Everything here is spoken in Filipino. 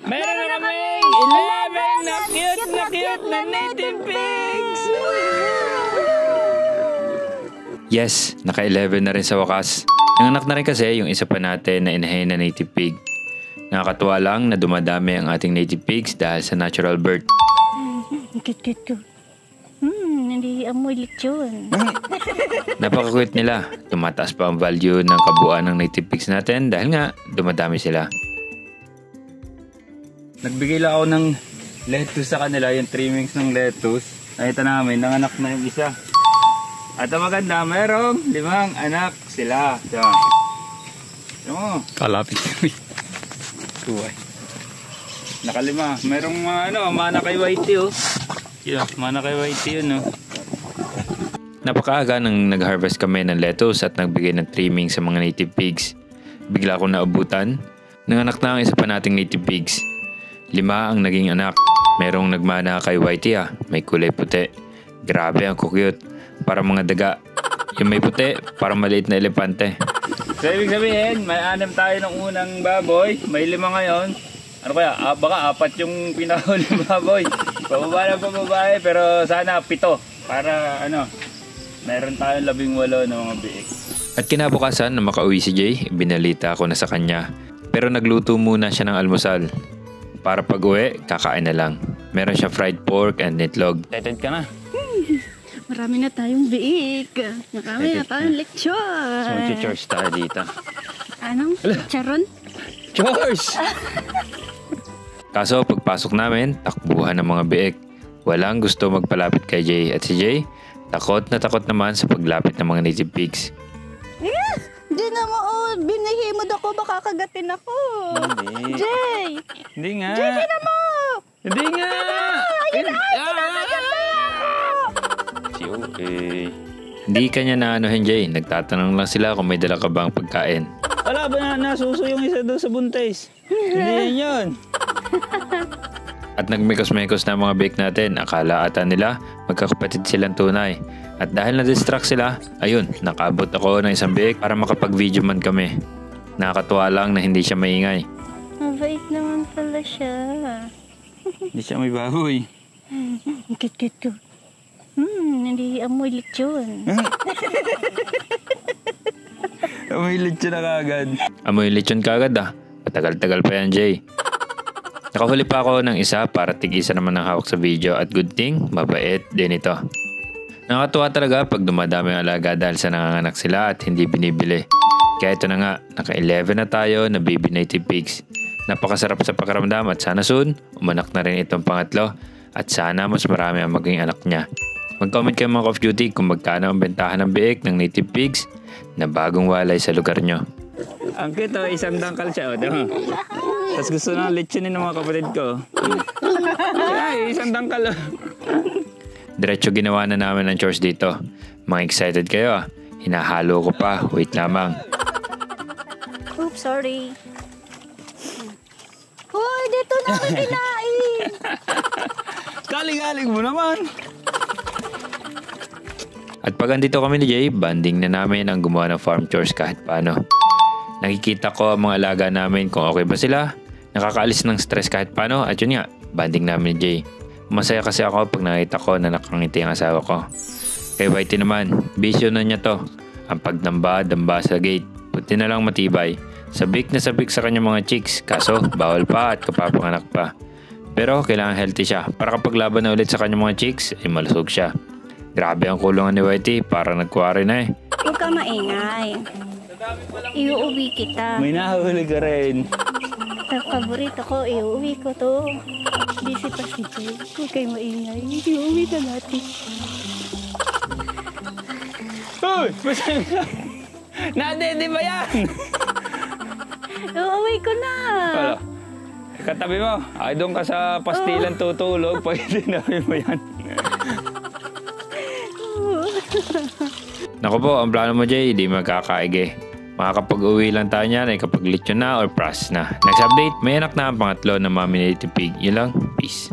Meron na kaming 11 na cute na native pigs! Yes, naka-11 na rin sa wakas. Nanganak na rin kasi yung isa pa natin na inahin na native pig. Nakakatuwa lang na dumadami ang ating native pigs dahil sa natural birth. Cute ko. Hindi amoy lechon. Napaka-cute nila. Tumataas pa ang value ng kabuuan ng native pigs natin dahil nga dumadami sila. Nagbigay lang ako ng lettuce sa kanila, yung trimmings ng lettuce. Nakita namin, nanganak na yung isa. At ang maganda, merong 5 anak sila. Diyan. Kalapit kami. Tuway. Nakalima. Merong mana kay Whitey oh. Yeah, mana kay Whitey yun oh. Napakaaga nang nag-harvest kami ng lettuce at nagbigay ng trimming sa mga native pigs. Bigla akong naubutan. Nanganak na ang isa pa nating native pigs. 5 ang naging anak. Merong nagmana kay Whitey ah. May kulay puti. Grabe ang cute. Para mga daga. Yung may puti, para maliit na elepante. So ibig sabihin, may 6 tayo ng unang baboy. May 5 ngayon. Ano kaya? Baka 4 yung pinahuling baboy. Pababa ng pababae, pero sana 7. Para meron tayong 18 na mga biik. At kinabukasan na makauwi si Jay, binalita ko na sa kanya. Pero nagluto muna siya ng almusal. Para pag uwi, kakain na lang. Meron siya fried pork and itlog. Excited ka na? Marami na tayong biik. Marami na tayong lechon. So mag-chores tayo dito. Anong? Charon? Chores! Kaso pagpasok namin, takbuhan ng mga biik. Walang gusto magpalapit kay Jay. At si Jay, takot na takot naman sa paglapit ng mga native pigs. Di na mo, binihimod ako, baka kagatin ako. Hindi. Jay! Hindi nga. Jay, di na mo! Hindi nga! Okay. Hindi kanya naanohin Jay. Nagtatanong lang sila kung may dala ka bang pagkain. Wala ba na nasuso yung isa doon sa buntis? Hindi yun. At nagmekos-mekos na mga bake natin. Akala ata nila magkakapatid silang tunay. At dahil na-distract sila, ayun, nakaabot ako ng isang bake para makapag-video man kami. Nakakatuwa lang na hindi siya maingay. Mabait naman pala siya. Hindi siya may baboy. Cute ko. Hindi amoy lechon. Amoy lechon na kagad. Amoy lechon kagad ah. Patagal-tagal pa yan Jay. Nakahuli pa ako ng isa para tig-isa naman ang hawak sa video at good thing, mabait din ito. Nakakatuwa talaga pag dumadami ang alaga dahil sa nanganganak sila at hindi binibili. Kaya ito na nga, naka-11 na tayo na baby native pigs. Napakasarap sa pakiramdam at sana soon, umanak na rin itong pangatlo at sana mas marami ang maging anak niya. Mag-comment kayo mga Call of Duty kung magkano ang bentahan ng biik ng native pigs na bagong walay sa lugar nyo. Ang cute oh, isang dangkal siya oh. Tapos gusto na lechonin ng mga kapatid ko. Ay, isang dangkal oh. Diretso ginawa na namin ang chores dito. Mga excited kayo ah. Hinahalo ko pa. Wait lamang. Oops, sorry. Hoy, dito na ako kinain. Galing-galing mo naman. At pag andito kami ni Jay, banding na namin ang gumawa ng farm chores kahit paano. Nakikita ko ang mga alaga namin kung okay ba sila. Nakakaalis ng stress kahit paano. At yun nga, banding namin ni Jay. Masaya kasi ako pag nakita ko na nakangiti ang asawa ko. Kay Whitey naman, bisyo na niya to. Ang pagdamba-damba sa gate. Buti na lang matibay. Sabik na sabik sa kanyang mga chicks. Kaso, bawal pa at kapapanganak pa. Pero kailangan healthy siya. Para kapag laban na ulit sa kanyang mga chicks, ay malusog siya. Grabe ang kulungan ni Whitey. Parang nagkuwari na eh. Huwag ka maingay. Iuuwi kita. May nahuli ka rin. Paborito ko, iuwi ko to. Busy pa si Jay. Huwag kayo maingay. Iuwi na natin. Uy! Masaya ka! Nadede ba yan? Iuwi ko na. Wala. Katabi mo. Ay, doon ka sa pastilan tutulog. Pwede na rin mo yan. Naku po, ang plano mo Jay, hindi magkakaige. Makakapag-uwi lang tayo niyan ay kapag lechon na or pras na. Next update, may anak na ang pangatlo na mami native pig. Yun lang, peace.